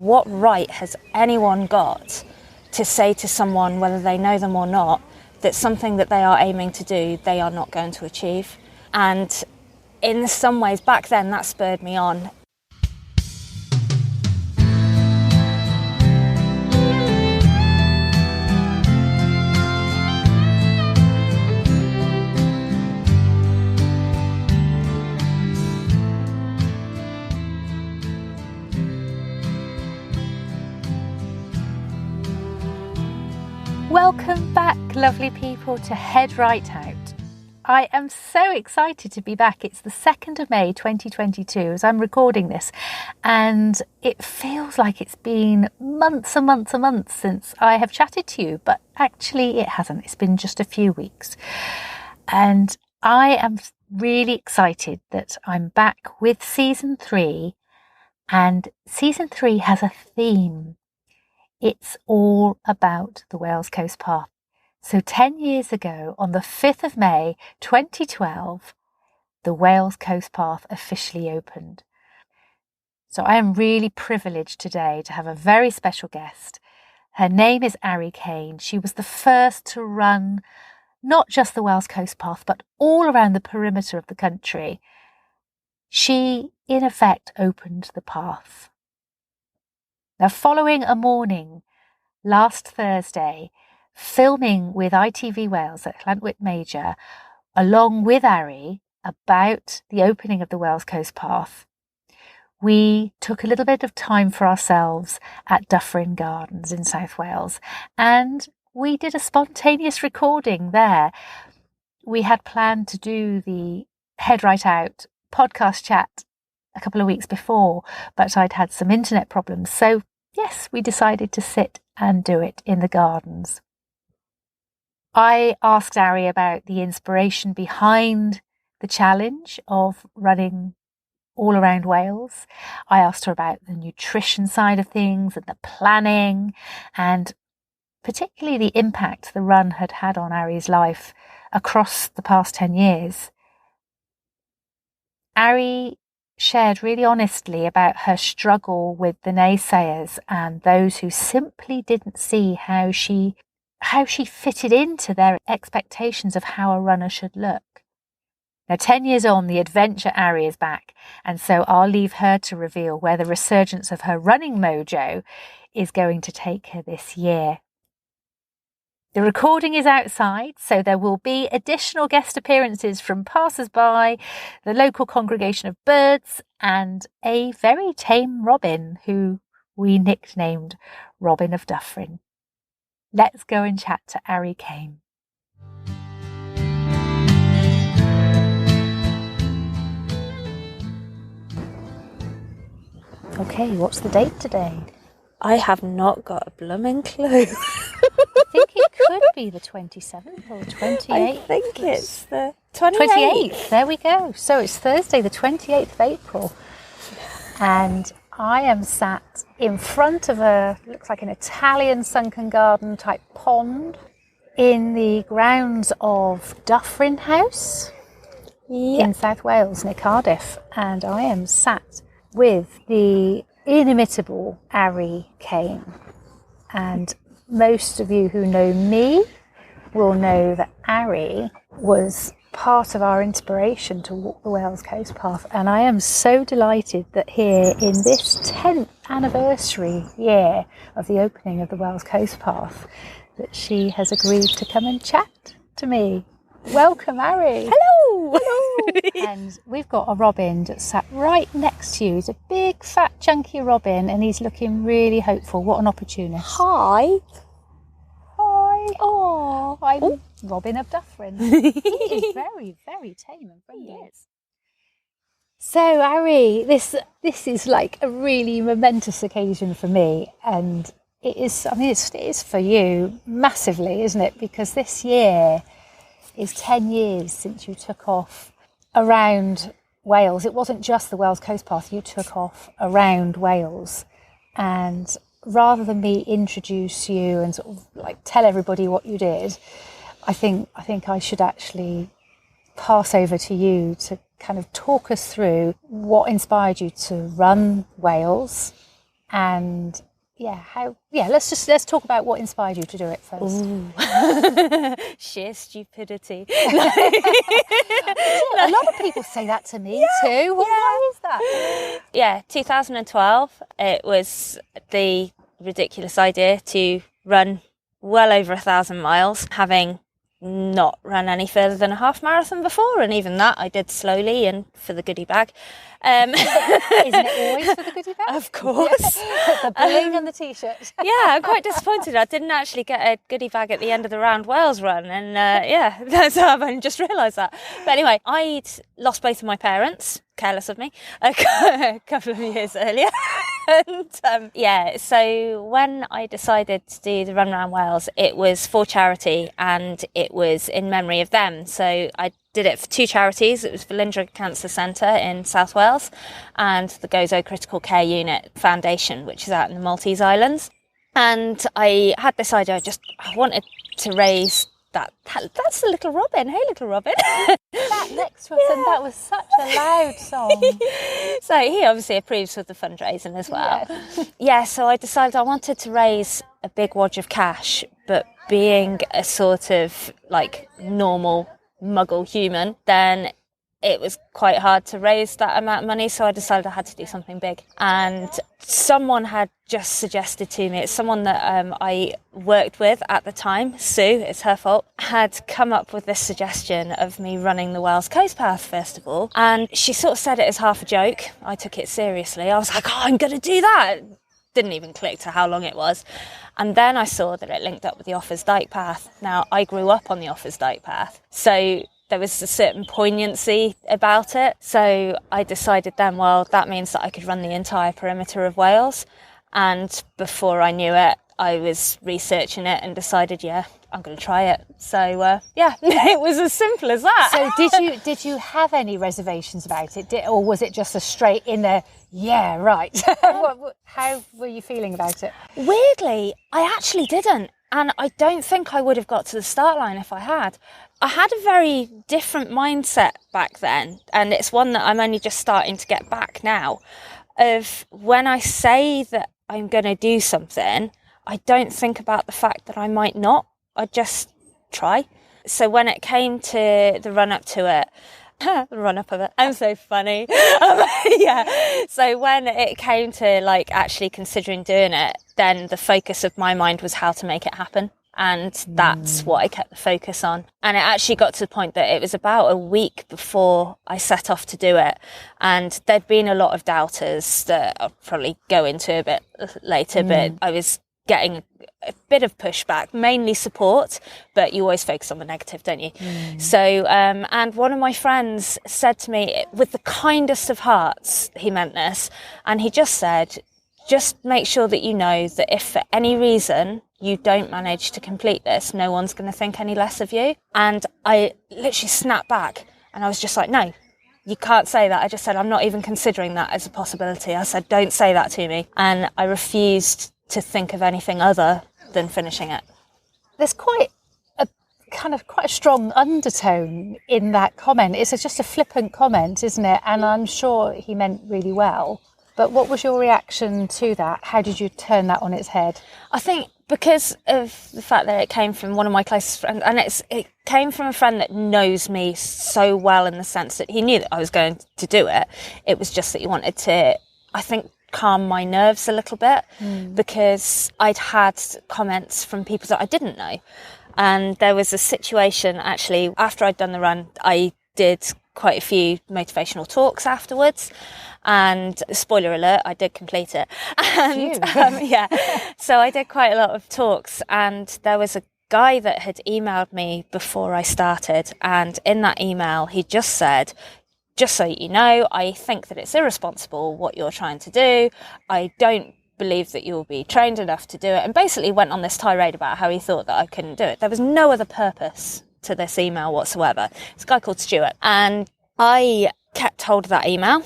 What right has anyone got to say to someone, whether they know them or not, that something that they are aiming to do, they are not going to achieve? And in some ways, back then, that spurred me on. Welcome back, lovely people, to HeadRightOut. I am so excited to be back. It's the 2nd of May 2022 as I'm recording this, and it feels like it's been months and months and months since I have chatted to you, but actually it hasn't. It's been just a few weeks. And I am really excited that I'm back with season 3, and season 3 has a theme. It's all about the Wales Coast Path. So 10 years ago, on the 5th of May 2012, the Wales Coast Path officially opened. So I am really privileged today to have a very special guest. Her name is Arry Cain. She was the first to run not just the Wales Coast Path, but all around the perimeter of the country. She, in effect, opened the path. Now, following a morning last Thursday, filming with ITV Wales at Langley-Wathen Major, along with Arry, about the opening of the Wales Coast Path, we took a little bit of time for ourselves at Dyffryn Gardens in South Wales, and we did a spontaneous recording there. We had planned to do the HeadRightOut podcast chat a couple of weeks before, but I'd had some internet problems. So yes, we decided to sit and do it in the gardens. I asked Arry about the inspiration behind the challenge of running all around Wales. I asked her about the nutrition side of things and the planning, and particularly the impact the run had had on Arry's life across the past 10 years. Arry shared really honestly about her struggle with the naysayers and those who simply didn't see how she fitted into their expectations of how a runner should look. Now, 10 years on, the adventure Arry is back, and so I'll leave her to reveal where the resurgence of her running mojo is going to take her this year. The recording is outside, so there will be additional guest appearances from passers-by, the local congregation of birds, and a very tame robin who we nicknamed Robin of Dyffryn. Let's go and chat to Arry Cain. Okay, what's the date today? I have not got a blooming clue. I think it could be the 27th or the 28th. I think it's the 28th. There we go. So it's Thursday, the 28th of April. And I am sat in front of looks like an Italian sunken garden type pond in the grounds of Dyffryn House in South Wales near Cardiff. And I am sat with the inimitable Arry Cain. And most of you who know me will know that Arry was part of our inspiration to walk the Wales Coast Path, and I am so delighted that here in this 10th anniversary year of the opening of the Wales Coast Path that she has agreed to come and chat to me. Welcome, Arry. Hello. And we've got a robin that sat right next to you. He's a big, fat, chunky robin, and he's looking really hopeful. What an opportunist. Hi. Oh, I'm Robin of Dyffryn. He is very, very tame and friendly. Yes. So, Arry, this is like a really momentous occasion for me, and it is. I mean, it is for you massively, isn't it? Because this year is 10 years since you took off around Wales. It wasn't just the Wales Coast Path. You took off around Wales, and rather than me introduce you and sort of like tell everybody what you did, I think I should actually pass over to you to kind of talk us through what inspired you to run Wales And let's talk about what inspired you to do it first. Sheer stupidity. A lot of people say that to me too. Well, why is that? Yeah, 2012, it was the ridiculous idea to run well over 1,000 miles, having not run any further than a half marathon before, and even that I did slowly and for the goodie bag. Isn't it always for the goodie bag? Of course. The bling and the t-shirt. Yeah, I'm quite disappointed I didn't actually get a goodie bag at the end of the Round Wales run, and I've only just realised that. But anyway, I'd lost both of my parents, careless of me, a couple of years earlier. And so when I decided to do the Run Round Wales, it was for charity and it was in memory of them. So I did it for two charities. It was Velindre Cancer Centre in South Wales and the Gozo Critical Care Unit Foundation, which is out in the Maltese Islands. And I had this idea, I wanted to raise that's the little Robin. Hey, little Robin. That next to us, and that was such a loud song. So he obviously approves of the fundraising as well. So I decided I wanted to raise a big wad of cash, but being a sort of like normal muggle human, then it was quite hard to raise that amount of money, so I decided I had to do something big. And someone had just suggested to me, it's someone that I worked with at the time, Sue, it's her fault, had come up with this suggestion of me running the Wales Coast Path Festival. And she sort of said it as half a joke. I took it seriously. I was like, I'm going to do that. Didn't even click to how long it was. And then I saw that it linked up with the Offers Dyke Path. Now, I grew up on the Offers Dyke Path, so there was a certain poignancy about it. So I decided then, well, that means that I could run the entire perimeter of Wales. And before I knew it, I was researching it and decided, I'm going to try it. So, it was as simple as that. So did you have any reservations about it? Or was it just a straight in there, yeah, right? How were you feeling about it? Weirdly, I actually didn't. And I don't think I would have got to the start line if I had. I had a very different mindset back then, and it's one that I'm only just starting to get back now, of when I say that I'm going to do something, I don't think about the fact that I might not. I just try. So when it came to the run-up to it, I'm so funny. So when it came to like actually considering doing it, then the focus of my mind was how to make it happen. And that's what I kept the focus on. And it actually got to the point that it was about a week before I set off to do it. And there'd been a lot of doubters that I'll probably go into a bit later, but I was getting a bit of pushback, mainly support, but you always focus on the negative, don't you? So, and one of my friends said to me, with the kindest of hearts, he meant this, and he just said, just make sure that you know that if for any reason you don't manage to complete this, no one's going to think any less of you. And I literally snapped back and I was just like, no, you can't say that. I just said, I'm not even considering that as a possibility. I said, don't say that to me. And I refused to think of anything other than finishing it. There's quite a strong undertone in that comment. It's just a flippant comment, isn't it? And I'm sure he meant really well. But what was your reaction to that? How did you turn that on its head? I think because of the fact that it came from one of my closest friends, and it came from a friend that knows me so well in the sense that he knew that I was going to do it. It was just that he wanted to, I think, calm my nerves a little bit because I'd had comments from people that I didn't know. And there was a situation, actually, after I'd done the run, I did quite a few motivational talks afterwards. And spoiler alert, I did complete it. And so I did quite a lot of talks. And there was a guy that had emailed me before I started. And in that email, he just said, just so you know, I think that it's irresponsible what you're trying to do. I don't believe that you'll be trained enough to do it. And basically went on this tirade about how he thought that I couldn't do it. There was no other purpose to this email whatsoever. It's a guy called Stuart. And I kept hold of that email.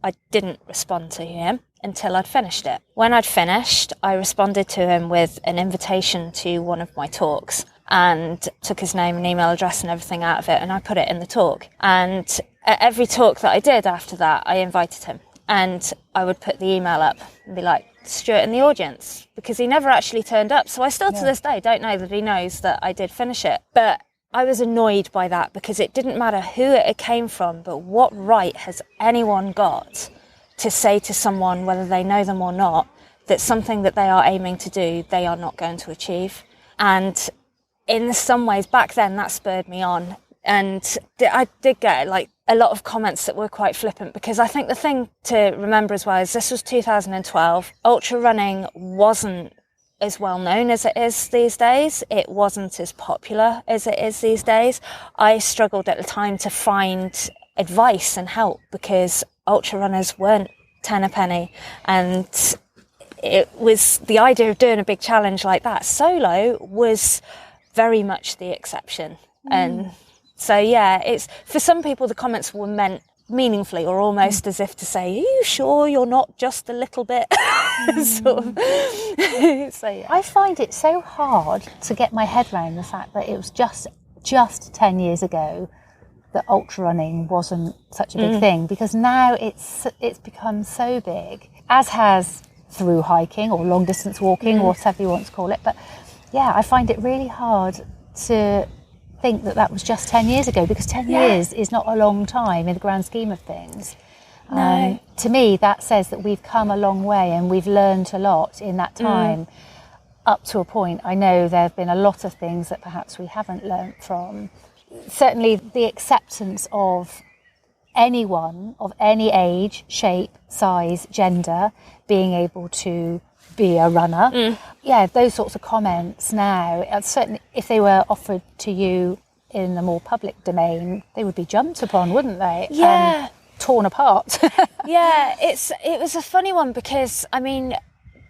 I didn't respond to him until I'd finished it. When I'd finished, I responded to him with an invitation to one of my talks and took his name and email address and everything out of it, and I put it in the talk. And at every talk that I did after that, I invited him. And I would put the email up and be like, Stuart in the audience because he never actually turned up. So I still to this day don't know that he knows that I did finish it. But I was annoyed by that because it didn't matter who it came from, but what right has anyone got to say to someone, whether they know them or not, that something that they are aiming to do, they are not going to achieve? And in some ways, back then, that spurred me on. And I did get like a lot of comments that were quite flippant, because I think the thing to remember as well is this was 2012. Ultra running wasn't as well known as it is these days. It wasn't as popular as it is these days. I struggled at the time to find advice and help because ultra runners weren't 10 a penny, and it was the idea of doing a big challenge like that solo was very much the exception. And so it's for some people the comments were meant meaningfully or almost as if to say, are you sure you're not just a little bit sort of. I find it so hard to get my head around the fact that it was just 10 years ago that ultra running wasn't such a big thing, because now it's become so big, as has through hiking or long distance walking or whatever you want to call it. But I find it really hard to think that was just 10 years ago, because 10 years is not a long time in the grand scheme of things. No. To me, that says that we've come a long way and we've learned a lot in that time. Up to a point, I know there have been a lot of things that perhaps we haven't learnt from. Certainly the acceptance of anyone of any age, shape, size, gender being able to be a runner. Those sorts of comments now, certainly if they were offered to you in the more public domain, they would be jumped upon, wouldn't they? Torn apart. It was a funny one because, I mean,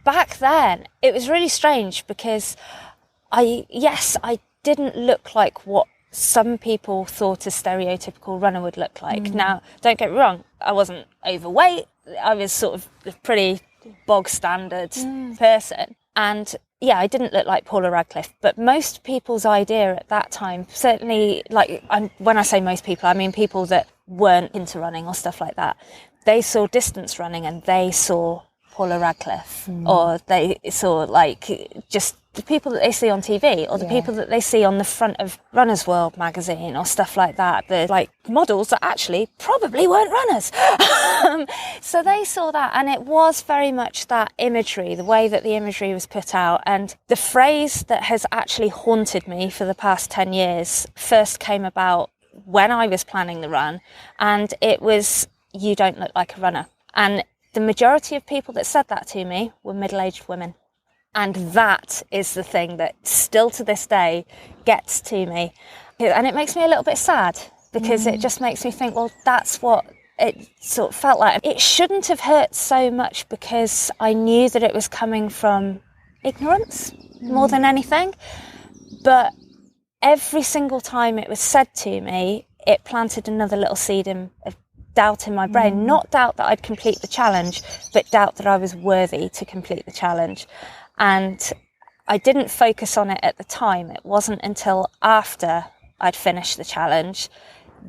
back then it was really strange because I didn't look like what some people thought a stereotypical runner would look like. Now, don't get me wrong, I wasn't overweight. I was sort of a pretty bog standard person. And I didn't look like Paula Radcliffe, but most people's idea at that time, certainly, like when I say most people, I mean people that weren't into running or stuff like that, they saw distance running and they saw Paula Radcliffe, or they saw like just the people that they see on TV, or the people that they see on the front of Runner's World magazine or stuff like that. They're like models that actually probably weren't runners. So they saw that, and it was very much that imagery, the way that the imagery was put out. And the phrase that has actually haunted me for the past 10 years first came about when I was planning the run, and it was, "You don't look like a runner." And the majority of people that said that to me were middle-aged women. And that is the thing that still to this day gets to me. And it makes me a little bit sad, because it just makes me think, well, that's what it sort of felt like. It shouldn't have hurt so much because I knew that it was coming from ignorance more than anything. But every single time it was said to me, it planted another little seed of doubt in my brain. Not doubt that I'd complete the challenge, but doubt that I was worthy to complete the challenge. And I didn't focus on it at the time. It wasn't until after I'd finished the challenge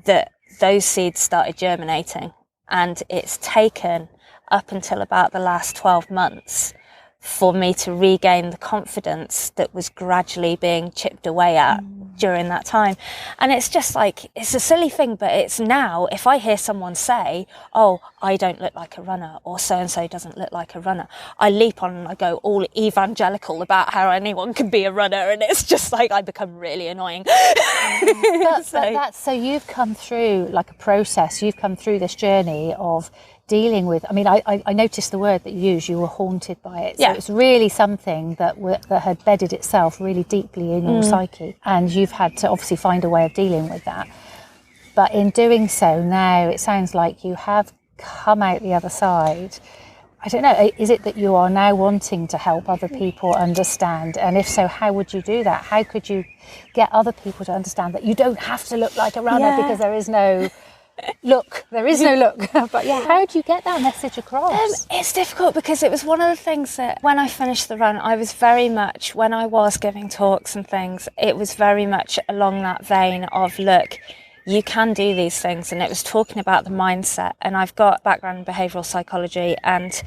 that those seeds started germinating. And it's taken up until about the last 12 months for me to regain the confidence that was gradually being chipped away at during that time. And it's just like, it's a silly thing, but it's now, if I hear someone say, "Oh, I don't look like a runner," or "so-and-so doesn't look like a runner," I leap on and I go all evangelical about how anyone can be a runner, and it's just like, I become really annoying. So you've come through like a process, you've come through this journey of dealing with, I mean, I noticed the word that you used, you were haunted by it. So it's really something that had bedded itself really deeply in your psyche, and you've had to obviously find a way of dealing with that. But in doing so now, it sounds like you have come out the other side. I don't know, is it that you are now wanting to help other people understand? And if so, how would you do that? How could you get other people to understand that you don't have to look like a runner because there is no look. But how do you get that message across? It's difficult because it was one of the things that when I finished the run, I was very much, when I was giving talks and things, it was very much along that vein of, look, you can do these things. And it was talking about the mindset. And I've got background in behavioural psychology, and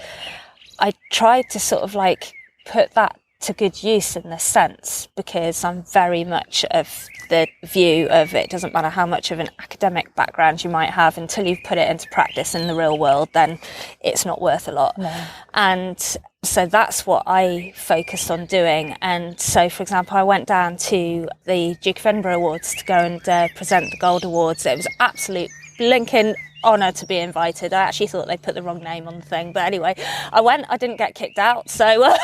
I tried to sort of like put that to good use in this sense, because I'm very much of the view of it doesn't matter how much of an academic background you might have, until you've put it into practice in the real world, then it's not worth a lot. No. And so that's what I focused on doing. And so, for example, I went down to the Duke of Edinburgh Awards to go and present the Gold Awards. It was absolute blinking honour to be invited. I actually thought they put the wrong name on the thing, but anyway, I went. I didn't get kicked out, so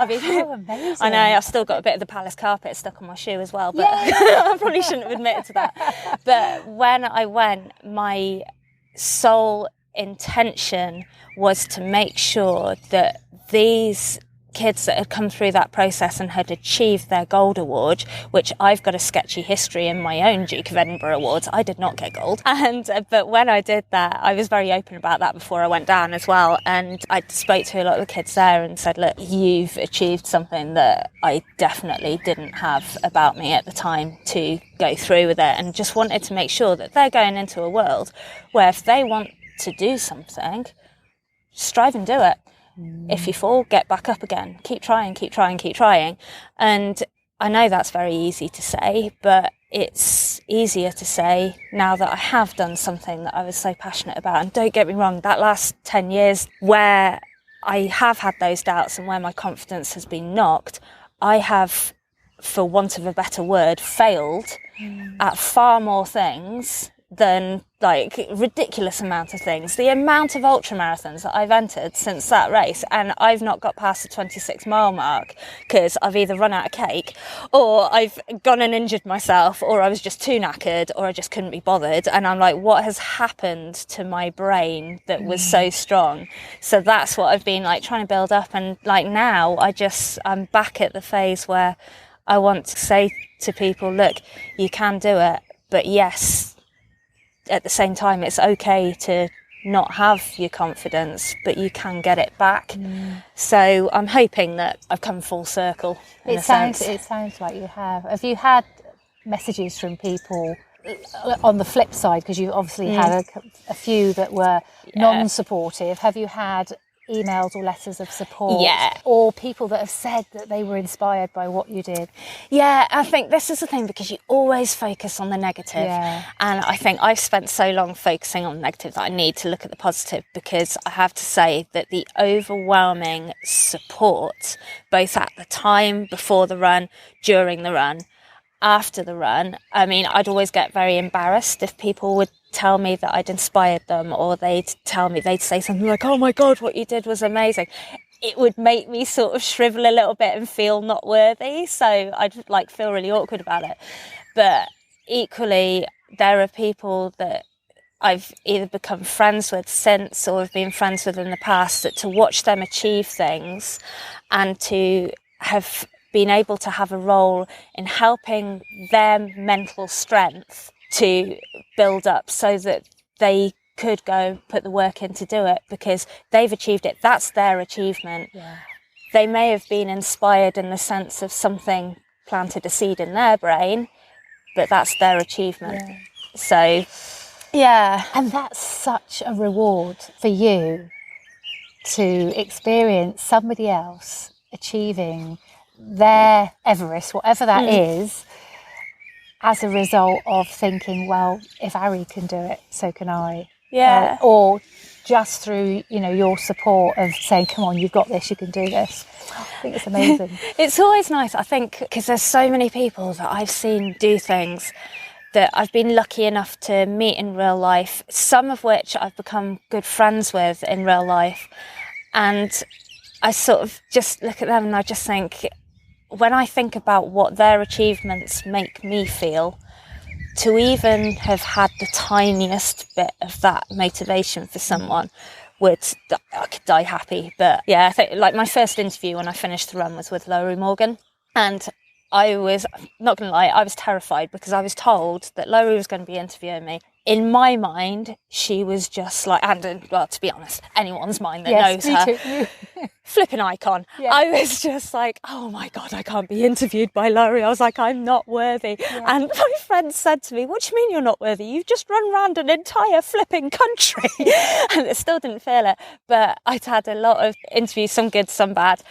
amazing. I know I've still got a bit of the palace carpet stuck on my shoe as well, but I probably shouldn't have admitted to that. But when I went, my sole intention was to make sure that these kids that had come through that process and had achieved their gold award, which I've got a sketchy history in my own Duke of Edinburgh Awards. I did not get gold. But when I did that, I was very open about that before I went down as well. And I spoke to a lot of the kids there and said, look, you've achieved something that I definitely didn't have about me at the time to go through with it, and just wanted to make sure that they're going into a world where if they want to do something, strive and do it. If you fall, get back up again. Keep trying, keep trying, keep trying. And I know that's very easy to say, but it's easier to say now that I have done something that I was so passionate about. And don't get me wrong, that last 10 years where I have had those doubts and where my confidence has been knocked, I have, for want of a better word, failed at far more things than, like, ridiculous amount of things. The amount of ultra marathons that I've entered since that race, and I've not got past the 26-mile mark because I've either run out of cake, or I've gone and injured myself, or I was just too knackered, or I just couldn't be bothered. And I'm like, what has happened to my brain that was so strong? So that's what I've been like trying to build up. And like now I'm back at the phase where I want to say to people, look, you can do it, but yes, at the same time, it's okay to not have your confidence, but you can get it back. So I'm hoping that I've come full circle. It sounds like you have. Have you had messages from people on the flip side? Because you obviously had a few that were non-supportive. Have you had emails or letters of support, or people that have said that they were inspired by what you did? Yeah, I think this is the thing, because you always focus on the negative, and I think I've spent so long focusing on the negative that I need to look at the positive, because I have to say that the overwhelming support, both at the time, before the run, during the run, after the run, I mean, I'd always get very embarrassed if people would tell me that I'd inspired them, or they'd say something like, oh my God, what you did was amazing. It would make me sort of shrivel a little bit and feel not worthy. So I'd like feel really awkward about it. But equally, there are people that I've either become friends with since, or have been friends with in the past, that to watch them achieve things and to have been able to have a role in helping their mental strength to build up so that they could go put the work in to do it, because they've achieved it. That's their achievement. They may have been inspired in the sense of something planted a seed in their brain, but that's their achievement. So and that's such a reward for you, to experience somebody else achieving their Everest, whatever that is, as a result of thinking, well, if Arry can do it, so can I. Or just through, your support of saying, come on, you've got this, you can do this. I think it's amazing. It's always nice, I think, because there's so many people that I've seen do things that I've been lucky enough to meet in real life, some of which I've become good friends with in real life. And I sort of just look at them and I just think, when I think about what their achievements make me feel, to even have had the tiniest bit of that motivation for someone, I could die happy. But yeah, I think like my first interview when I finished the run was with Lowry Morgan, and I was, not going to lie, I was terrified, because I was told that Lowry was going to be interviewing me in my mind, she was just like, and well, to be honest, anyone's mind that knows her, flipping icon. Yeah. I was just like, oh my God, I can't be interviewed by Laurie. I was like, I'm not worthy. Yeah. And my friend said to me, what do you mean you're not worthy? You've just run around an entire flipping country. And it still didn't feel it. But I'd had a lot of interviews, some good, some bad.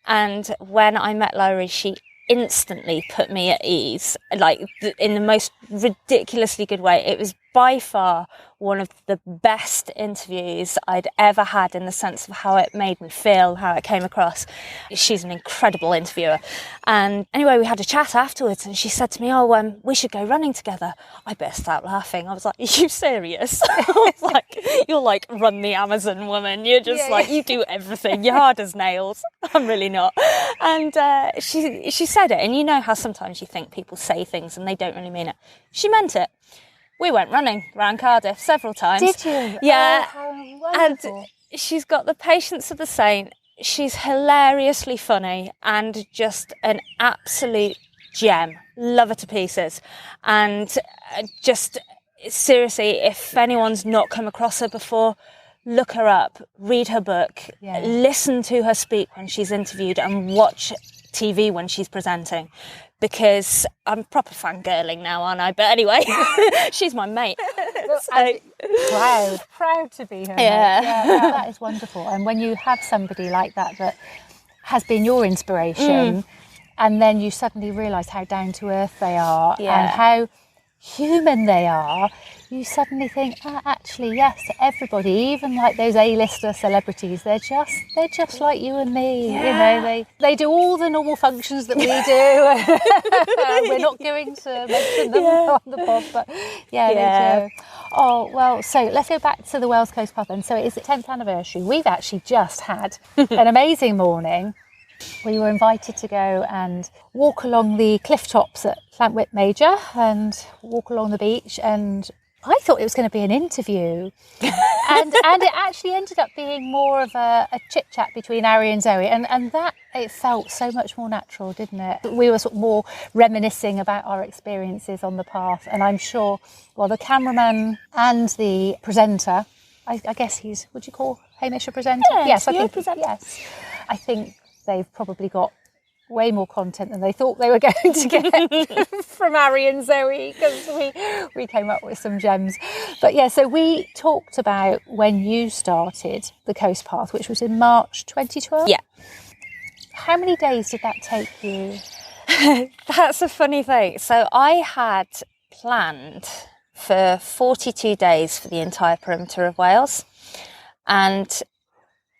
And when I met Laurie, she instantly put me at ease, like in the most ridiculously good way. It was by far one of the best interviews I'd ever had, in the sense of how it made me feel, how it came across. She's an incredible interviewer. And anyway, we had a chat afterwards, and she said to me, we should go running together. I burst out laughing. I was like, are you serious? I was like, you're like Run the Amazon woman. You're just you do everything. You're hard as nails. I'm really not. And she said it, and you know how sometimes you think people say things and they don't really mean it. She meant it. We went running around Cardiff several times. Did you? Yeah. Oh, how wonderful. And she's got the patience of a saint. She's hilariously funny and just an absolute gem. Love her to pieces. And just seriously, if anyone's not come across her before, look her up, read her book, listen to her speak when she's interviewed, and watch TV when she's presenting. Because I'm proper fangirling now, aren't I? But anyway, she's my mate. So. Proud to be her mate. Yeah, that is wonderful. And when you have somebody like that has been your inspiration, and then you suddenly realise how down to earth they are and how human they are, you suddenly think, actually, yes, everybody, even like those A-lister celebrities, they're just like you and me. Yeah. You know, they do all the normal functions that we do. We're not going to mention them on the pod, but they do. Oh, well, so let's go back to the Wales Coast Path then. So it's the 10th anniversary. We've actually just had an amazing morning. We were invited to go and walk along the cliff tops at Langley-Wathen Major and walk along the beach, and I thought it was going to be an interview, and it actually ended up being more of a chit-chat between Arry and Zoe, and that, it felt so much more natural, didn't it? We were sort of more reminiscing about our experiences on the path, and I'm sure, the cameraman and the presenter, I guess he's, would you call Hamish a presenter? Yes, I think presenter. Yes. I think they've probably got way more content than they thought they were going to get from Arry and Zoe, because we came up with some gems. But so we talked about when you started the Coast Path, which was in March 2012. Yeah. How many days did that take you? That's a funny thing. So I had planned for 42 days for the entire perimeter of Wales, and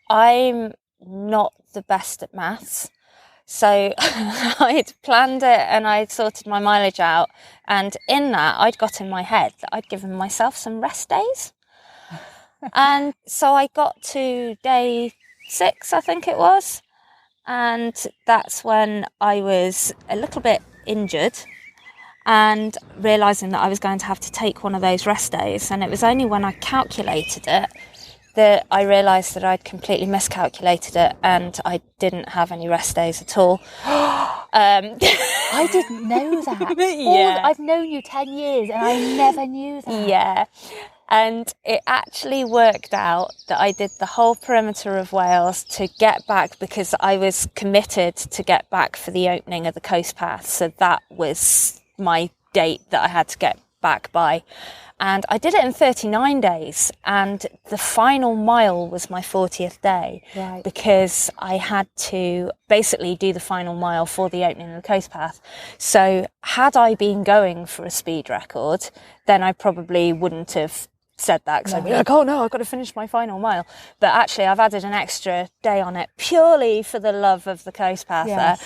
I'm not the best at maths. So I'd planned it and I'd sorted my mileage out, and in that I'd got in my head that I'd given myself some rest days. And so I got to day 6, I think it was, and that's when I was a little bit injured and realising that I was going to have to take one of those rest days. And it was only when I calculated it that I realised that I'd completely miscalculated it, and I didn't have any rest days at all. I didn't know that. I've known you 10 years and I never knew that. Yeah. And it actually worked out that I did the whole perimeter of Wales to get back, because I was committed to get back for the opening of the Coast Path. So that was my date that I had to get back by. And I did it in 39 days, and the final mile was my 40th day, because I had to basically do the final mile for the opening of the Coast Path. So had I been going for a speed record, then I probably wouldn't have said that, because I'd be like, oh no, I've got to finish my final mile. But actually I've added an extra day on it purely for the love of the Coast Path there.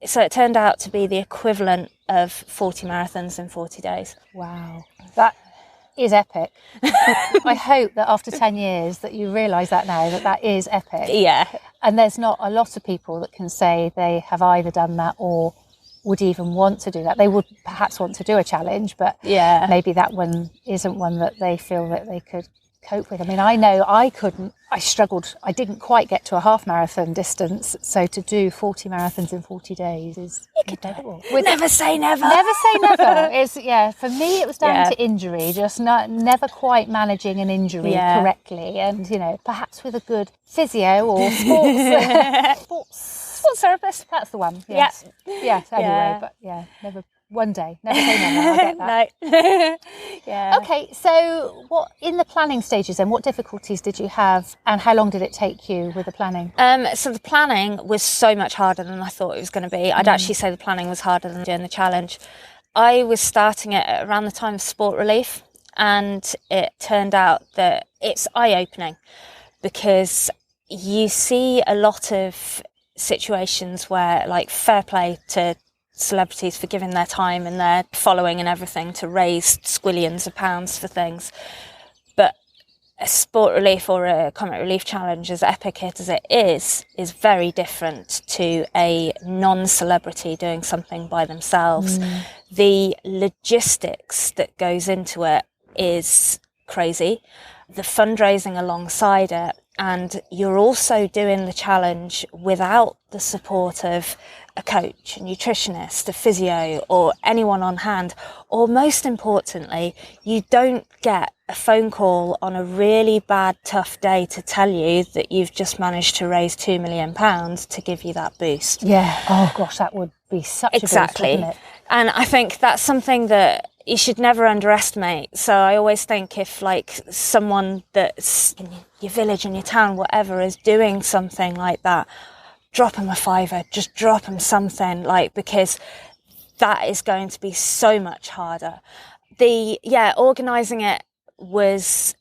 So it turned out to be the equivalent of 40 marathons in 40 days. Wow. That is epic. I hope that after 10 years that you realise that now, that is epic. Yeah. And there's not a lot of people that can say they have either done that or would even want to do that. They would perhaps want to do a challenge, but maybe that one isn't one that they feel that they could cope with? I mean, I know I struggled. I didn't quite get to a half marathon distance. So to do 40 marathons in 40 days is incredible. Never say never. Never say never. For me, it was down to injury, just never quite managing an injury correctly. And, perhaps with a good physio or sports therapist. That's the one. Yes. Yes, anyway, but never. One day, never say never. I'll get that. No. Yeah. Okay, so what in the planning stages then? What difficulties did you have, and how long did it take you with the planning? So the planning was so much harder than I thought it was going to be. I'd actually say the planning was harder than doing the challenge. I was starting it at around the time of Sport Relief, and it turned out that it's eye-opening because you see a lot of situations where, like, fair play to celebrities for giving their time and their following and everything to raise squillions of pounds for things, but a Sport Relief or a Comic Relief challenge, as epic as it is very different to a non-celebrity doing something by themselves. The logistics that goes into it is crazy, the fundraising alongside it, and you're also doing the challenge without the support of a coach, a nutritionist, a physio, or anyone on hand. Or most importantly, you don't get a phone call on a really bad, tough day to tell you that you've just managed to raise £2 million to give you that boost. Yeah. Oh gosh, that would be such a boost, wouldn't it? And I think that's something that you should never underestimate. So I always think if, like, someone that's in your village, in your town, whatever, is doing something like that, drop them a £5, just drop them something, because that is going to be so much harder. Organising it was,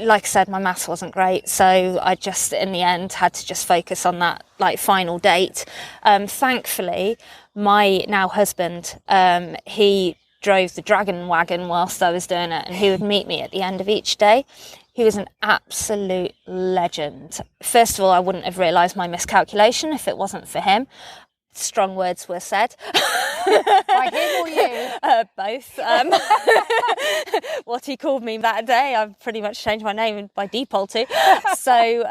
like I said, my maths wasn't great, so I just, in the end, had to just focus on that, final date. Thankfully, my now husband, he drove the dragon wagon whilst I was doing it, and he would meet me at the end of each day. He was an absolute legend. First of all, I wouldn't have realised my miscalculation if it wasn't for him. Strong words were said. By him or you? Both. What he called me that day, I've pretty much changed my name by default to. So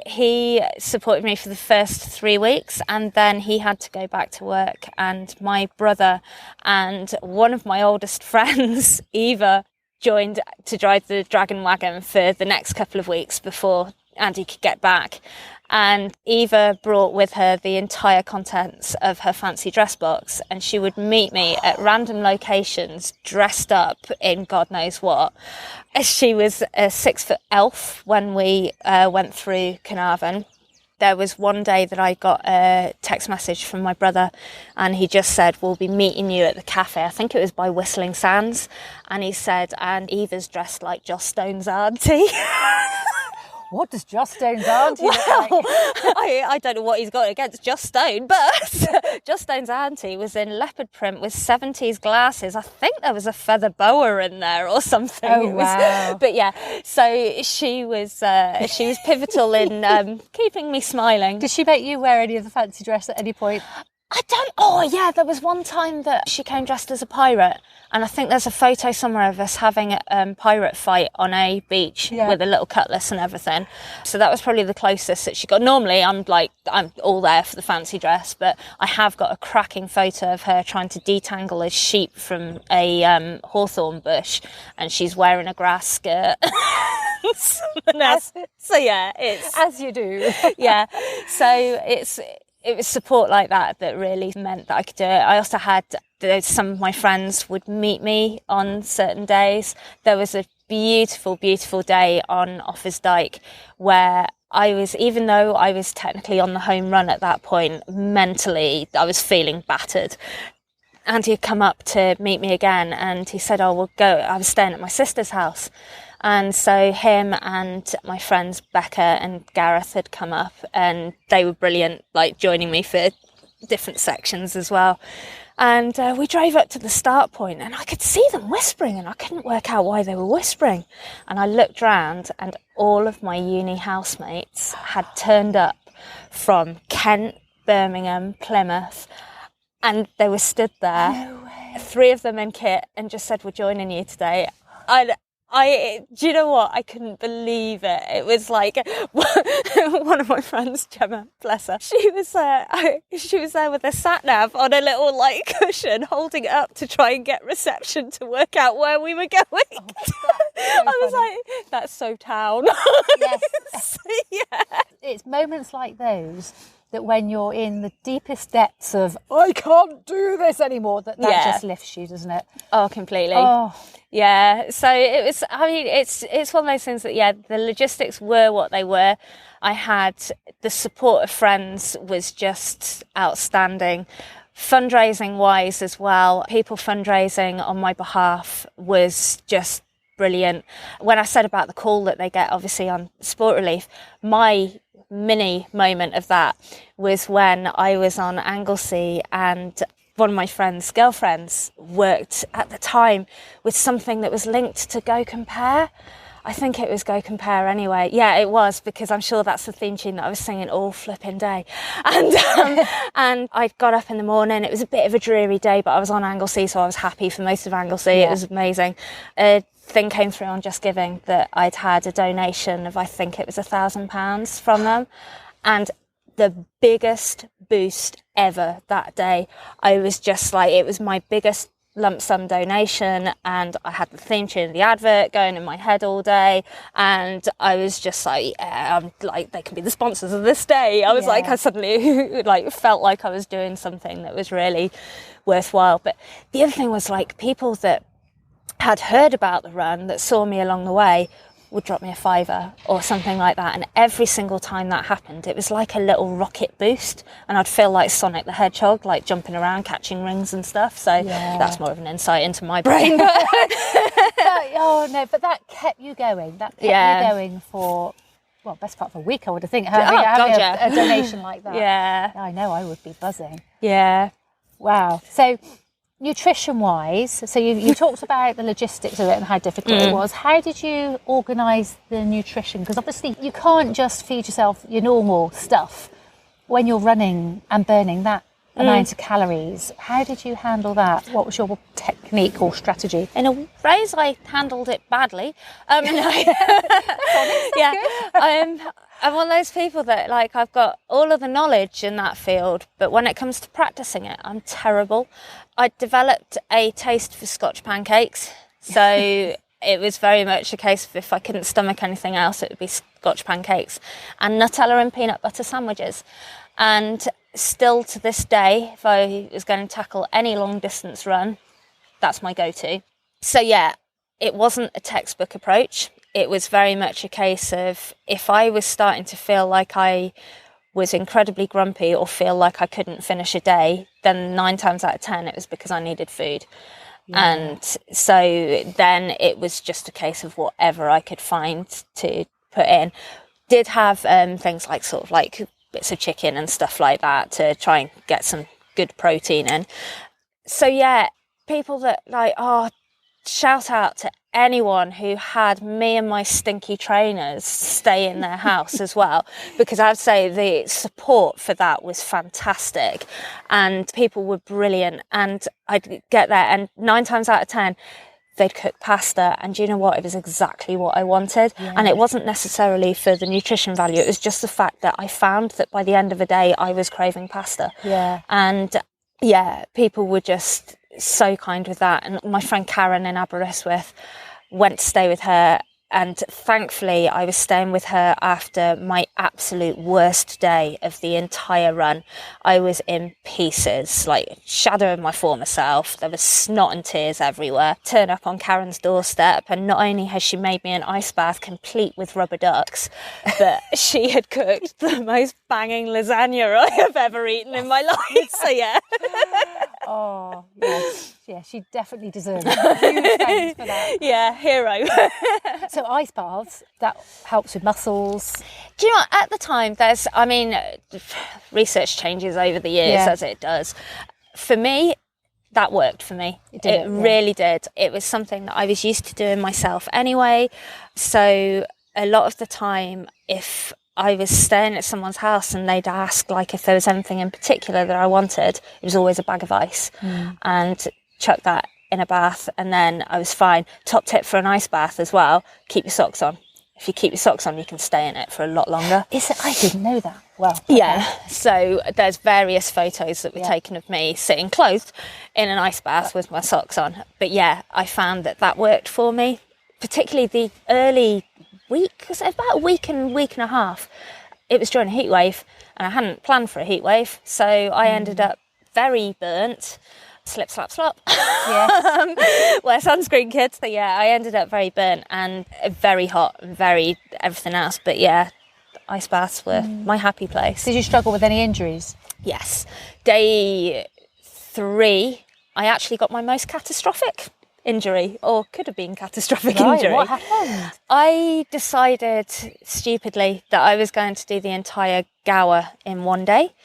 he supported me for the first 3 weeks, and then he had to go back to work. And my brother and one of my oldest friends, Eva, joined to drive the dragon wagon for the next couple of weeks before Andy could get back. And Eva brought with her the entire contents of her fancy dress box, and she would meet me at random locations dressed up in God knows what. She was a 6-foot elf when we went through Carnarvon. There was one day that I got a text message from my brother, and he just said, we'll be meeting you at the cafe. I think it was by Whistling Sands. And he said, and Eva's dressed like Joss Stone's auntie. What does Joss Stone's auntie look like? I don't know what he's got against Joss Stone, but Joss Stone's auntie was in leopard print with 70s glasses. I think there was a feather boa in there or something. Oh, wow. But yeah, so she was pivotal in keeping me smiling. Did she make you wear any of the fancy dress at any point? There was one time that she came dressed as a pirate, and I think there's a photo somewhere of us having a pirate fight on a beach with a little cutlass and everything. So that was probably the closest that she got. Normally I'm all there for the fancy dress, but I have got a cracking photo of her trying to detangle a sheep from a hawthorn bush, and she's wearing a grass skirt. So yeah, it's as you do. Yeah, so it was support like that really meant that I could do it. I also had some of my friends would meet me on certain days. There was a beautiful, beautiful day on Offa's Dyke where even though I was technically on the home run at that point, mentally I was feeling battered. And he'd come up to meet me again, and he said, we'll go. I was staying at my sister's house. And so him and my friends Becca and Gareth had come up, and they were brilliant, joining me for different sections as well. And we drove up to the start point, and I could see them whispering, and I couldn't work out why they were whispering. And I looked round, and all of my uni housemates had turned up from Kent, Birmingham, Plymouth, and they were stood there, 3 of them in kit, and just said, we're joining you today. do you know what? I couldn't believe it. It was like one of my friends, Gemma, bless her. She was there with a sat nav on a little like cushion, holding it up to try and get reception to work out where we were going. I was like, that's so town. Yes. Yeah. It's moments like those that when you're in the deepest depths of, I can't do this anymore, that just lifts you, doesn't it? Oh, completely. Oh. Yeah. So it was, I mean, it's one of those things that, the logistics were what they were. I had the support of friends was just outstanding. Fundraising wise as well, people fundraising on my behalf was just brilliant. When I said about the call that they get obviously on Sport Relief, my mini moment of that was when I was on Anglesey and one of my friend's girlfriends worked at the time with something that was linked to Go Compare. I think it was Go Compare anyway. Yeah, it was, because I'm sure that's the theme tune that I was singing all flipping day. And I got up in the morning. It was a bit of a dreary day, but I was on Anglesey, so I was happy for most of Anglesey. Yeah. It was amazing. A thing came through on Just Giving that I'd had a donation of, I think it was £1,000 from them. And the biggest boost ever that day. I was just like, it was my biggest lump sum donation, and I had the theme tune of the advert going in my head all day, and I was just like, I'm like, they can be the sponsors of this day. I was like, I suddenly like felt like I was doing something that was really worthwhile. But the other thing was, like, people that had heard about the run that saw me along the way would drop me a £5 or something like that, and every single time that happened, it was like a little rocket boost, and I'd feel like Sonic the Hedgehog, like jumping around, catching rings and stuff. So that's more of an insight into my brain. But that kept you going. That kept you going for, well, best part of a week, I would have think, having a donation like that. Yeah. I know, I would be buzzing. Yeah. Wow. So nutrition wise, so you talked about the logistics of it and how difficult it was. How did you organise the nutrition? Because obviously you can't just feed yourself your normal stuff when you're running and burning that amount of calories. How did you handle that? What was your technique or strategy? In a ways, I handled it badly. I'm one of those people that, like, I've got all of the knowledge in that field, but when it comes to practicing it, I'm terrible. I developed a taste for Scotch pancakes, so it was very much a case of if I couldn't stomach anything else, it would be Scotch pancakes and Nutella and peanut butter sandwiches. And still to this day, if I was going to tackle any long distance run, that's my go-to. So yeah, it wasn't a textbook approach. It was very much a case of, if I was starting to feel like I was incredibly grumpy or feel like I couldn't finish a day, then 9 times out of 10 it was because I needed food. Yeah. And so then it was just a case of whatever I could find to put in. Did have things like sort of like bits of chicken and stuff like that to try and get some good protein in. So yeah, people that like, shout out to anyone who had me and my stinky trainers stay in their house as well, because I'd say the support for that was fantastic and people were brilliant. And I'd get there and 9 times out of 10 they'd cook pasta, and do you know what, it was exactly what I wanted. And it wasn't necessarily for the nutrition value, it was just the fact that I found that by the end of the day I was craving pasta. And people were just so kind with that. And my friend Karen in Aberystwyth, went to stay with her, and thankfully I was staying with her after my absolute worst day of the entire run. I was in pieces, like shadow of my former self. There was snot and tears everywhere. Turn up on Karen's doorstep, and not only has she made me an ice bath complete with rubber ducks, but she had cooked the most banging lasagna I have ever eaten in my life. So yeah. Oh, yes. Yeah, she definitely deserves it. Huge thanks for that. Yeah, hero. So ice baths, that helps with muscles. Do you know what? At the time, research changes over the years as it does. For me, that worked for me. It really did. It was something that I was used to doing myself anyway. So a lot of the time, if I was staying at someone's house and they'd ask like if there was anything in particular that I wanted, it was always a bag of ice and chuck that in a bath, and then I was fine. Top tip for an ice bath as well, keep your socks on. If you keep your socks on, you can stay in it for a lot longer. Is it? I didn't know that. Well, okay. Yeah. So there's various photos that were taken of me sitting clothed in an ice bath with my socks on. But yeah, I found that worked for me, particularly the early week, about a week and a half. It was during a heat wave, and I hadn't planned for a heat wave, so I ended up very burnt. Slip, slap, slop. Yes. Wear sunscreen, kids. So yeah, I ended up very burnt and very hot and very everything else. But yeah, ice baths were my happy place. Did you struggle with any injuries? Yes. Day 3, I actually got my most catastrophic injury, or could have been catastrophic injury. What happened? I decided stupidly that I was going to do the entire Gower in one day,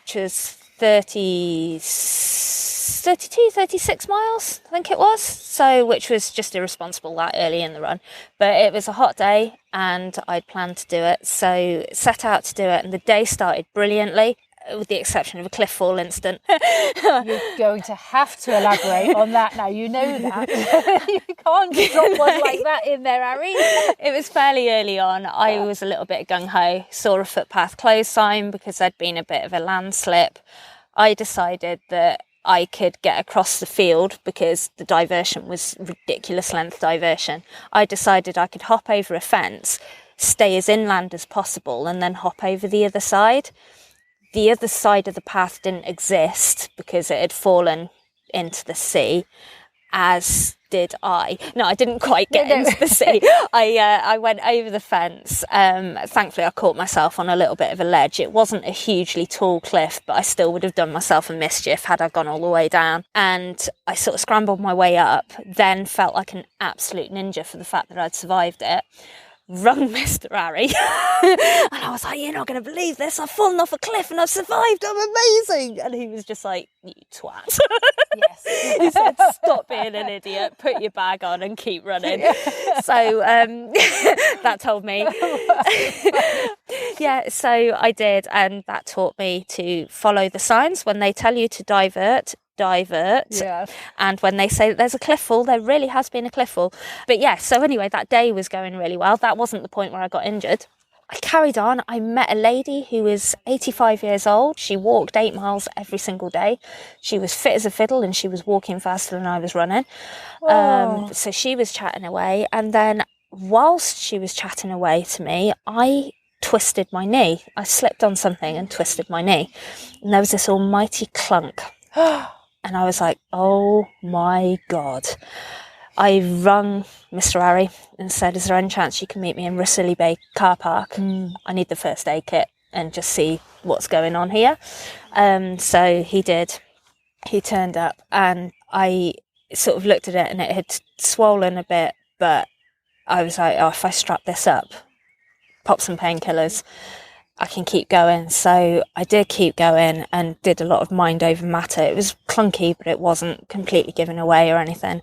which was 36 miles, I think it was. So, which was just irresponsible that early in the run. But it was a hot day and I'd planned to do it. So set out to do it, and the day started brilliantly, with the exception of a cliff fall incident. You're going to have to elaborate on that now. You know that. You can't drop one like that in there, Arry. It was fairly early on. I was a little bit gung-ho. Saw a footpath closed sign because there'd been a bit of a landslip. I decided that I could get across the field because the diversion was ridiculous length diversion. I decided I could hop over a fence, stay as inland as possible, and then hop over the other side. The other side of the path didn't exist because it had fallen into the sea, as did I. No, I didn't quite get into the sea. I went over the fence. Thankfully, I caught myself on a little bit of a ledge. It wasn't a hugely tall cliff, but I still would have done myself a mischief had I gone all the way down. And I sort of scrambled my way up, then felt like an absolute ninja for the fact that I'd survived it. Rung Mr. Arry and I was like, you're not going to believe this, I've fallen off a cliff and I've survived, I'm amazing. And he was just like, you twat. Yes. He said, stop being an idiot, put your bag on and keep running. So that told me. Yeah, so I did, and that taught me to follow the signs. When they tell you to divert. Yeah. And when they say that there's a cliff fall, there really has been a cliff fall. But yeah, so anyway, that day was going really well. That wasn't the point where I got injured. I carried on. I met a lady who was 85 years old. She walked 8 miles every single day. She was fit as a fiddle, and she was walking faster than I was running. So she was chatting away, and then whilst she was chatting away to me, I twisted my knee. I slipped on something and twisted my knee, and there was this almighty clunk. And I was like, oh my God. I rung Mr. Arry and said, is there any chance you can meet me in Cardiff Bay car park? I need the first aid kit and just see what's going on here. So he did. He turned up, and I sort of looked at it, and it had swollen a bit, but I was like, oh, if I strap this up, pop some painkillers, I can keep going. So I did keep going and did a lot of mind over matter. It was clunky, but it wasn't completely given away or anything.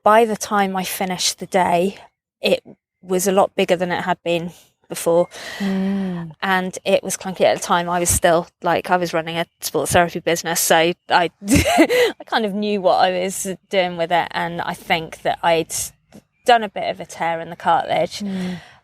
By the time I finished the day, it was a lot bigger than it had been before. And it was clunky at the time. I was still, I was running a sports therapy business, so I I kind of knew what I was doing with it, and I think that I'd done a bit of a tear in the cartilage.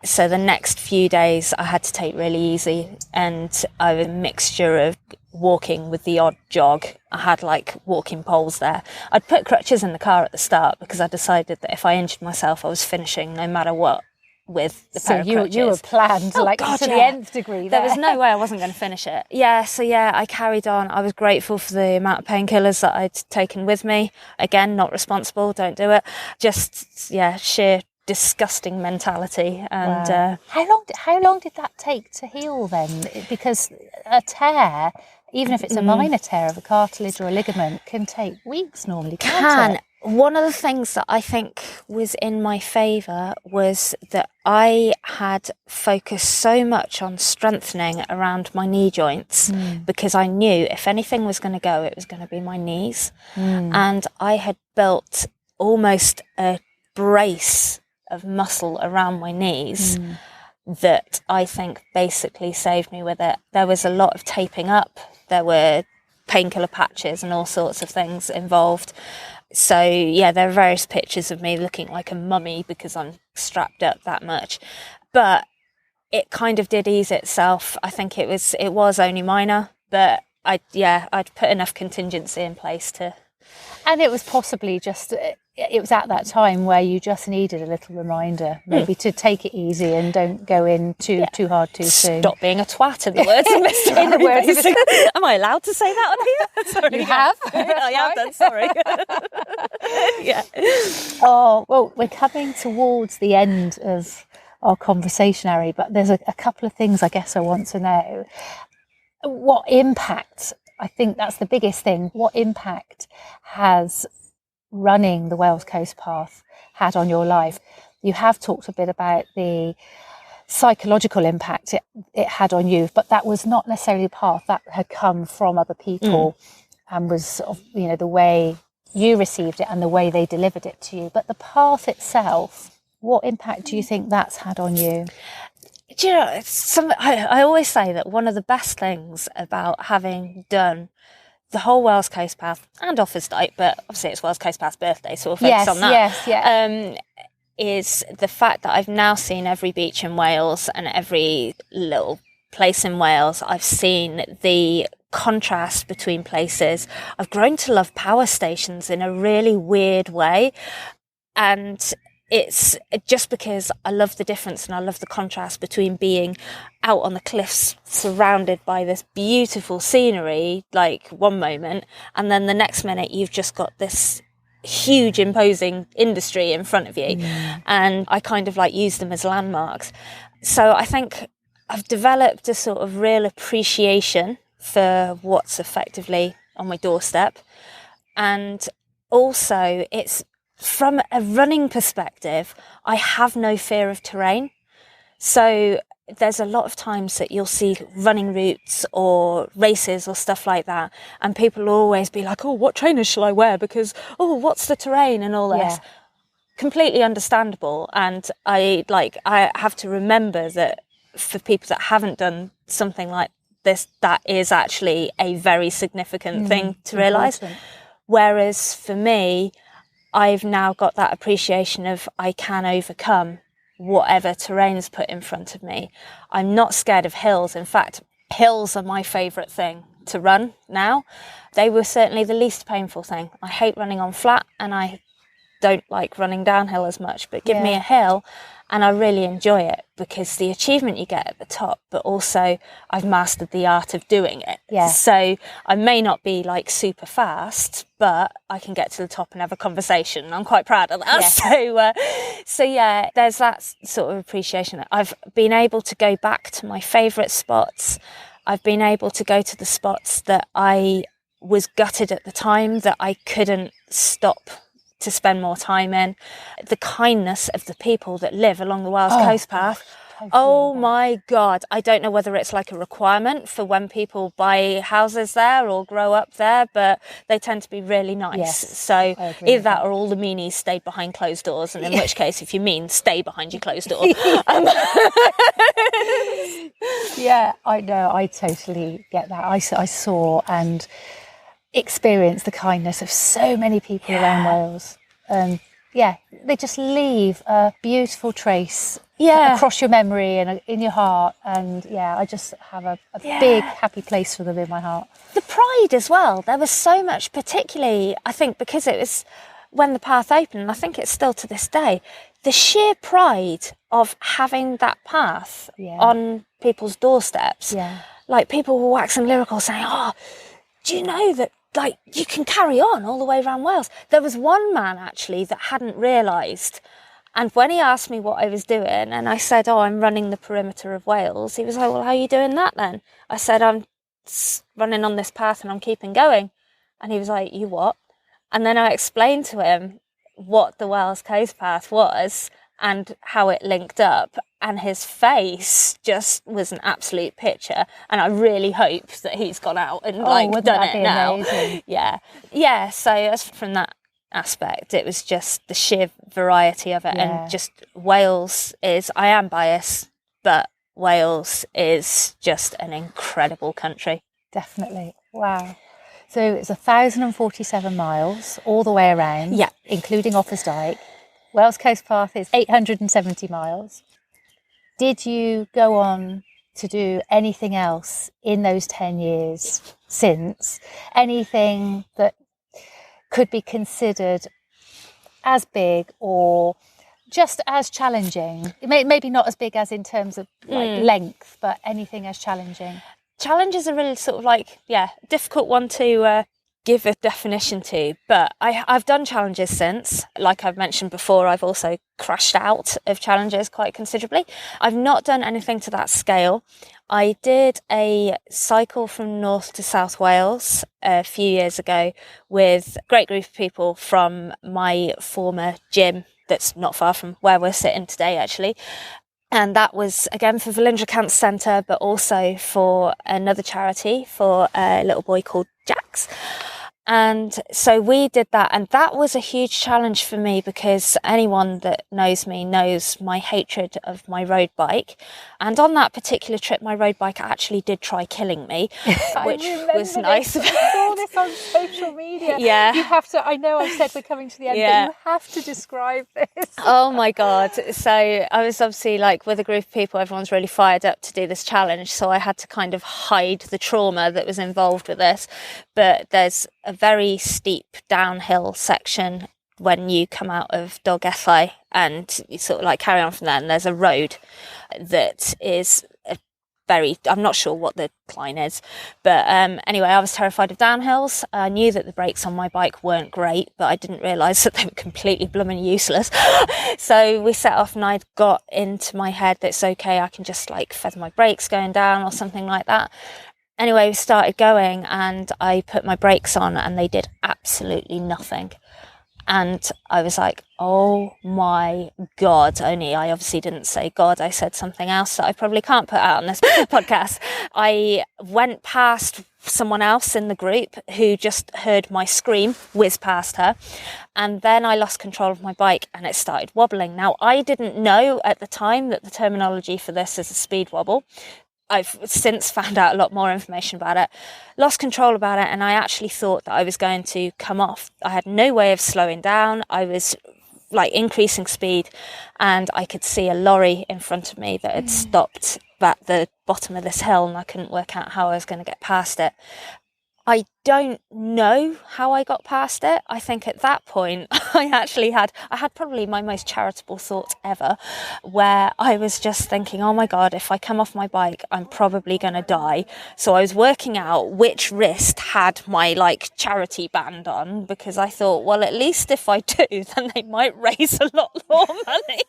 So the next few days I had to take really easy, and I was a mixture of walking with the odd jog. I had walking poles there. I'd put crutches in the car at the start because I decided that if I injured myself, I was finishing no matter what with the pair of crutches. So you were planned to the nth degree there. There was no way I wasn't going to finish it. Yeah, so I carried on. I was grateful for the amount of painkillers that I'd taken with me. Again, not responsible, don't do it. Just, sheer disgusting mentality. And wow. How long did that take to heal then? Because a tear, even if it's a minor tear of a cartilage or a ligament, can take weeks normally, can't it? One of the things that I think was in my favour was that I had focused so much on strengthening around my knee joints because I knew if anything was going to go, it was going to be my knees. And I had built almost a brace of muscle around my knees that I think basically saved me with it. There was a lot of taping up. There were painkiller patches and all sorts of things involved. So yeah, there are various pictures of me looking like a mummy because I'm strapped up that much. But it kind of did ease itself. I think it was only minor, but I'd put enough contingency in place to. And it was possibly just, it was at that time where you just needed a little reminder, maybe to take it easy and don't go in too hard too soon. Stop being a twat, in the words of Mr. In the words of Mr. Am I allowed to say that on here? Sorry, You have? I have done, sorry. Yeah. Oh, well, we're coming towards the end of our conversation, Arry, but there's a couple of things I guess I want to know. What impact, I think that's the biggest thing, what impact has running the Wales Coast Path had on your life? You have talked a bit about the psychological impact it had on you, but that was not necessarily a path that had come from other people and was, the way you received it and the way they delivered it to you. But the path itself, what impact do you think that's had on you? Do you know, I always say that one of the best things about having done the whole Wales Coast Path and Offers Dyke, but obviously it's Wales Coast Path's birthday, so we'll focus on that. Is the fact that I've now seen every beach in Wales and every little place in Wales. I've seen the contrast between places. I've grown to love power stations in a really weird way. And it's just because I love the difference and I love the contrast between being out on the cliffs surrounded by this beautiful scenery, like one moment, and then the next minute you've just got this huge imposing industry in front of you. And I kind of like use them as landmarks. So I think I've developed a sort of real appreciation for what's effectively on my doorstep. And also it's, from a running perspective, I have no fear of terrain. So there's a lot of times that you'll see running routes or races or stuff like that, and people will always be like, oh, what trainers shall I wear? Because, oh, what's the terrain and all this. Yeah. Completely understandable. And I have to remember that for people that haven't done something like this, that is actually a very significant thing to realise. Whereas for me, I've now got that appreciation of I can overcome whatever terrain's put in front of me. I'm not scared of hills. In fact, hills are my favourite thing to run now. They were certainly the least painful thing. I hate running on flat and I don't like running downhill as much, but give me a hill and I really enjoy it because the achievement you get at the top, but also I've mastered the art of doing it. Yeah. So I may not be like super fast, but I can get to the top and have a conversation. I'm quite proud of that. Yeah. So yeah, there's that sort of appreciation. I've been able to go back to my favourite spots. I've been able to go to the spots that I was gutted at the time that I couldn't stop to spend more time in. The kindness of the people that live along the Wales Coast Path. Oh my God. I don't know whether it's like a requirement for when people buy houses there or grow up there, but they tend to be really nice. Yes, so either that or all the meanies stayed behind closed doors, and in which case, if you mean, stay behind your closed door. Yeah, I know. I totally get that. I saw and experience the kindness of so many people around Wales, and they just leave a beautiful trace across your memory and in your heart, and I just have a big happy place for them in my heart. The pride as well, there was so much, particularly I think because it was when the path opened, and I think it's still to this day, the sheer pride of having that path on people's doorsteps. Like people were waxing lyrical saying, oh, do you know that like you can carry on all the way around Wales? There was one man actually that hadn't realised, and when he asked me what I was doing and I said, oh, I'm running the perimeter of Wales, he was like, well, how are you doing that then? I said, I'm running on this path and I'm keeping going. And he was like, you what? And then I explained to him what the Wales Coast Path was and how it linked up, and his face just was an absolute picture, and I really hope that he's gone out and done it now. Amazing? Yeah, so as from that aspect, it was just the sheer variety of it. And just Wales is, I am biased, but Wales is just an incredible country. Definitely. Wow. So it's 1,047 miles all the way around, Yeah. including Offa's Dyke. Wales Coast Path is 870 miles. Did you go on to do anything else in those 10 years since? Anything that could be considered as big or just as challenging? Maybe not as big as in terms of length, but anything as challenging? Challenges are really sort of like, difficult one to give a definition to, but I've done challenges since. Like I've mentioned before, I've also crashed out of challenges quite considerably. I've not done anything to that scale. I did a cycle from North to South Wales a few years ago with a great group of people from my former gym that's not far from where we're sitting today, actually. And that was, again, for Velindre Cancer Centre, but also for another charity for a little boy called Jax. And so we did that, and that was a huge challenge for me because anyone that knows me knows my hatred of my road bike. And on that particular trip, my road bike actually did try killing me, which was nice. I saw this on social media. Yeah. You have to, I know I've said we're coming to the end, but you have to describe this. Oh my God. So I was obviously like with a group of people, everyone's really fired up to do this challenge. So I had to kind of hide the trauma that was involved with this. But there's a very steep downhill section when you come out of Dolgellau and you sort of like carry on from there, and there's a road that is I'm not sure what the climb is, but anyway, I was terrified of downhills. I knew that the brakes on my bike weren't great, but I didn't realise that they were completely blooming useless. So we set off, and I'd got into my head that it's okay, I can just like feather my brakes going down or something like that. Anyway, we started going, and I put my brakes on, and they did absolutely nothing. And I was like, oh my God, only I obviously didn't say God. I said something else that I probably can't put out on this podcast. I went past someone else in the group who just heard my scream whiz past her. And then I lost control of my bike and it started wobbling. Now, I didn't know at the time that the terminology for this is a speed wobble. I've since found out a lot more information about it, lost control about it, and I actually thought that I was going to come off. I had no way of slowing down. I was like increasing speed, and I could see a lorry in front of me that had stopped at the bottom of this hill, and I couldn't work out how I was going to get past it. I don't know how I got past it. I think at that point I had probably my most charitable thoughts ever, where I was just thinking, oh my God, if I come off my bike, I'm probably going to die. So I was working out which wrist had my like charity band on, because I thought, well, at least if I do, then they might raise a lot more money.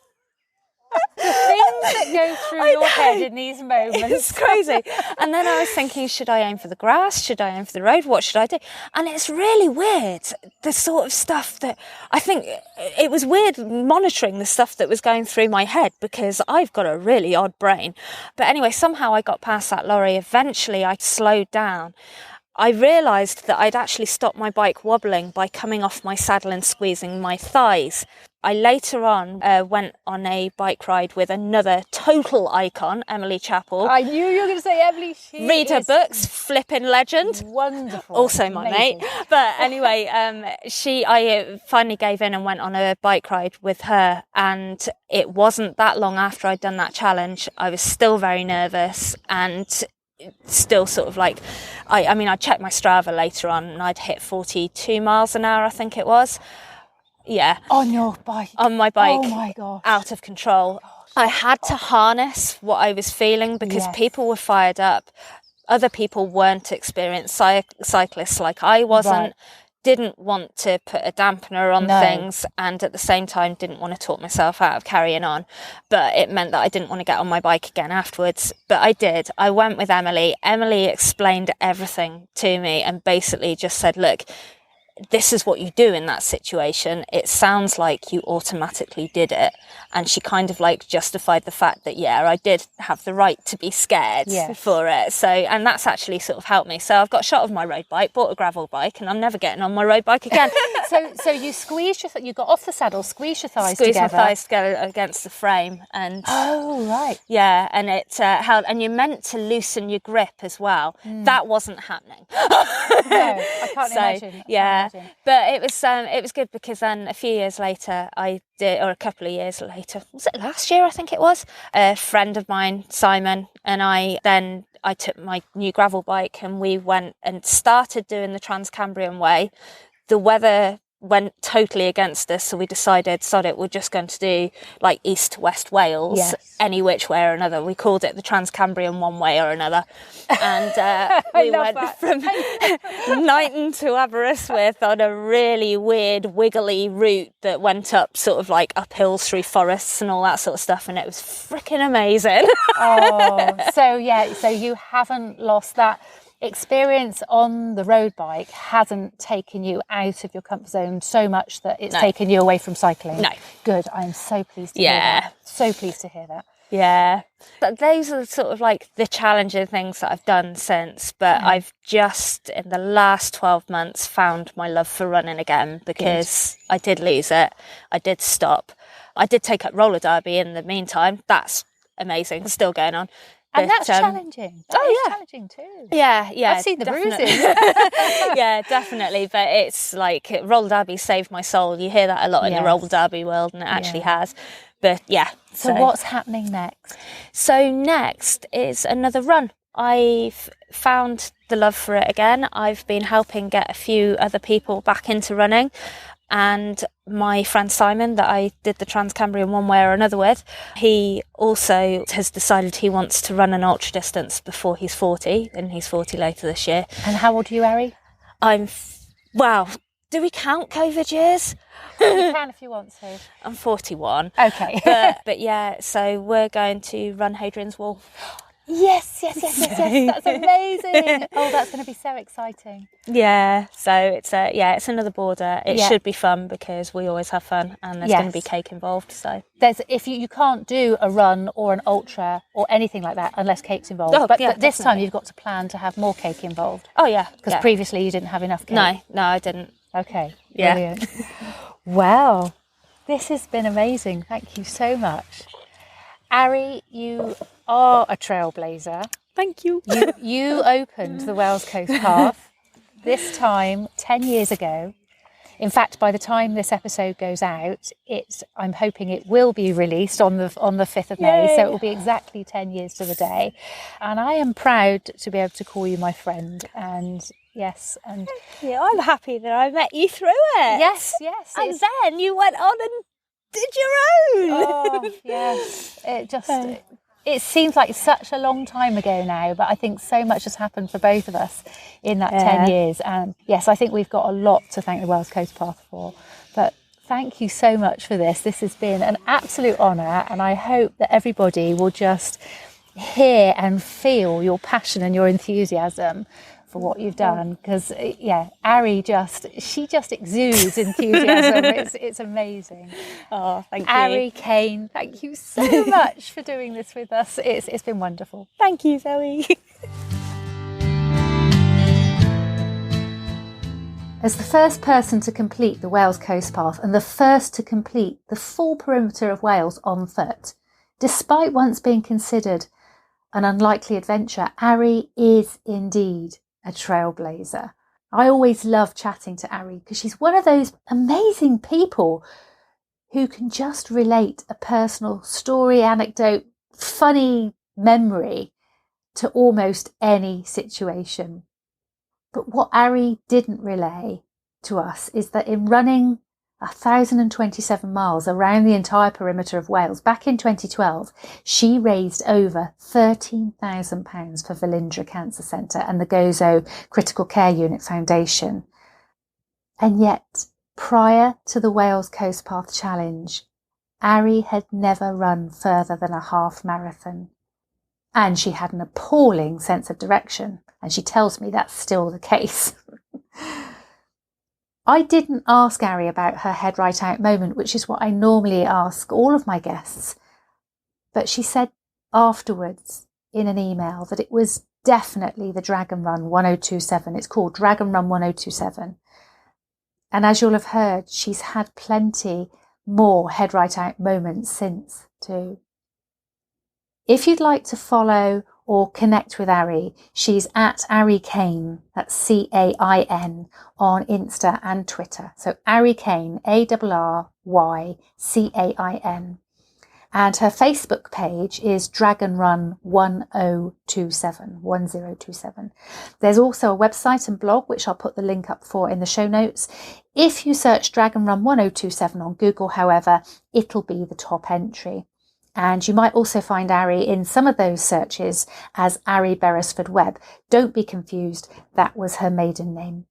The things that go through your head in these moments. It's crazy. And then I was thinking, should I aim for the grass? Should I aim for the road? What should I do? And it's really weird, the sort of stuff that I think it was weird monitoring the stuff that was going through my head, because I've got a really odd brain. But anyway, somehow I got past that lorry. Eventually I slowed down. I realised that I'd actually stopped my bike wobbling by coming off my saddle and squeezing my thighs. I later on went on a bike ride with another total icon, Emily Chappell. I knew you were going to say Emily. Read her books, flipping legend. Wonderful. Also my mate. But anyway, I finally gave in and went on a bike ride with her. And it wasn't that long after I'd done that challenge. I was still very nervous and still sort of like, I checked my Strava later on and I'd hit 42 miles an hour, I think it was. Yeah. On your bike? On my bike. Oh my gosh. Out of control. I had to harness what I was feeling, because people were fired up. Other people weren't experienced cyclists like I wasn't. Right. Didn't want to put a dampener on things, and at the same time didn't want to talk myself out of carrying on. But it meant that I didn't want to get on my bike again afterwards. But I did. I went with Emily. Emily explained everything to me and basically just said, look, this is what you do in that situation. It sounds like you automatically did it. And she kind of like justified the fact that, I did have the right to be scared for it. So, and that's actually sort of helped me. So I've got a shot of my road bike, bought a gravel bike, and I'm never getting on my road bike again. So you squeezed you got off the saddle, squeezed your thighs together. Squeezed my thighs together against the frame. And oh, right. Yeah, and it held, and you're meant to loosen your grip as well. That wasn't happening. No, I can't imagine. But it was good because then a few years later I did, or a couple of years later, was it last year I think it was, a friend of mine, Simon, and I took my new gravel bike and we went and started doing the Trans-Cambrian Way. The weather went totally against us, so we decided, sod it, we're just going to do like east to west Wales, any which way or another. We called it the Trans-Cambrian one way or another, and we went from Knighton to Aberystwyth on a really weird wiggly route that went up sort of like up hills through forests and all that sort of stuff, and it was freaking amazing. So you haven't lost that experience on the road bike. Hasn't taken you out of your comfort zone so much that it's taken you away from cycling. No. Good. I'm so pleased to hear that. So pleased to hear that. Yeah. But those are sort of like the challenging things that I've done since. But I've just, in the last 12 months, found my love for running again, because I did lose it. I did stop. I did take up roller derby in the meantime. That's amazing. It's still going on. And that's challenging. That is challenging too. Yeah. I've seen the bruises. Yeah, definitely. But it's like roller derby saved my soul. You hear that a lot in the roller derby world, and it actually has. But yeah. So what's happening next? So next is another run. I've found the love for it again. I've been helping get a few other people back into running. And my friend Simon, that I did the Trans-Cambrian one way or another with, he also has decided he wants to run an ultra distance before he's 40, and he's 40 later this year. And how old are you, Arry? Do we count COVID years? You can if you want to. I'm 41. Okay. but yeah, so we're going to run Hadrian's Wall. Yes. That's amazing. Oh, that's going to be so exciting. Yeah. So it's another border. It should be fun because we always have fun, and there's going to be cake involved. So if you can't do a run or an ultra or anything like that unless cake's involved. But this time you've got to plan to have more cake involved. Oh yeah. Because previously you didn't have enough cake. No, I didn't. Okay. Yeah. Brilliant. Wow. This has been amazing. Thank you so much. Arry, you are a trailblazer. Thank you. You opened the Wales Coast Path this time 10 years ago. In fact, by the time this episode goes out, I'm hoping it will be released on the 5th of May, so it will be exactly 10 years to the day. And I am proud to be able to call you my friend. And yes, and I'm happy that I met you through it. Yes. And then you went on and did your own. Oh, yes. It seems like such a long time ago now, but I think so much has happened for both of us in that 10 years. And yes, I think we've got a lot to thank the Wales Coast Path for. But thank you so much for this. This has been an absolute honour, and I hope that everybody will just hear and feel your passion and your enthusiasm for what you've done, because Arry just exudes enthusiasm. It's amazing. Oh, thank you. Arry Cain, thank you so much for doing this with us. It's been wonderful. Thank you, Zoe. As the first person to complete the Wales Coast Path and the first to complete the full perimeter of Wales on foot, despite once being considered an unlikely adventure, Arry is indeed a trailblazer. I always love chatting to Arry because she's one of those amazing people who can just relate a personal story, anecdote, funny memory to almost any situation. But what Arry didn't relay to us is that in running 1,027 miles around the entire perimeter of Wales back in 2012, she raised over £13,000 for Velindre Cancer Centre and the Gozo Critical Care Unit Foundation. And yet, prior to the Wales Coast Path Challenge, Arry had never run further than a half marathon. And she had an appalling sense of direction, and she tells me that's still the case. I didn't ask Arry about her HeadRightOut moment, which is what I normally ask all of my guests. But she said afterwards in an email that it was definitely the Dragon Run 1027. It's called Dragon Run 1027. And as you'll have heard, she's had plenty more HeadRightOut moments since too. If you'd like to follow or connect with Arry. She's at Arry Cain, that's C-A-I-N, on Insta and Twitter. So Arry Cain, A-R-R-Y-C-A-I-N. And her Facebook page is Dragon Run 1027. There's also a website and blog, which I'll put the link up for in the show notes. If you search Dragon Run 1027 on Google, however, it'll be the top entry. And you might also find Arry in some of those searches as Arry Beresford Webb. Don't be confused, that was her maiden name.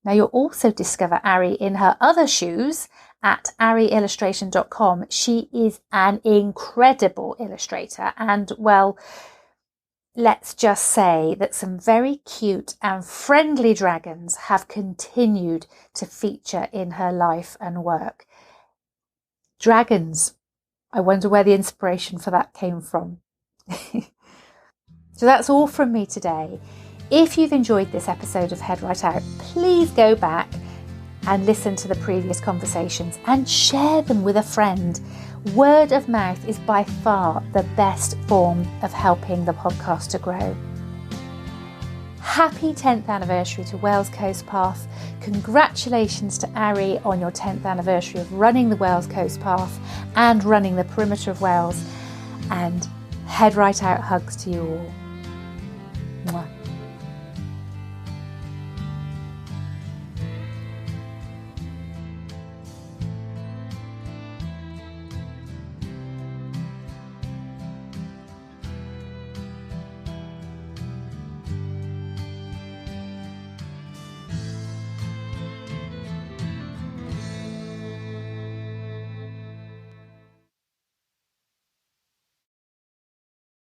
Now you'll also discover Arry in her other shoes at arryillustration.com. She is an incredible illustrator, and well, let's just say that some very cute and friendly dragons have continued to feature in her life and work. Dragons. I wonder where the inspiration for that came from. So that's all from me today. If you've enjoyed this episode of Head Right Out, please go back and listen to the previous conversations and share them with a friend. Word of mouth is by far the best form of helping the podcast to grow. Happy 10th anniversary to Wales Coast Path. Congratulations to Arry on your 10th anniversary of running the Wales Coast Path and running the perimeter of Wales. And Head Right Out hugs to you all.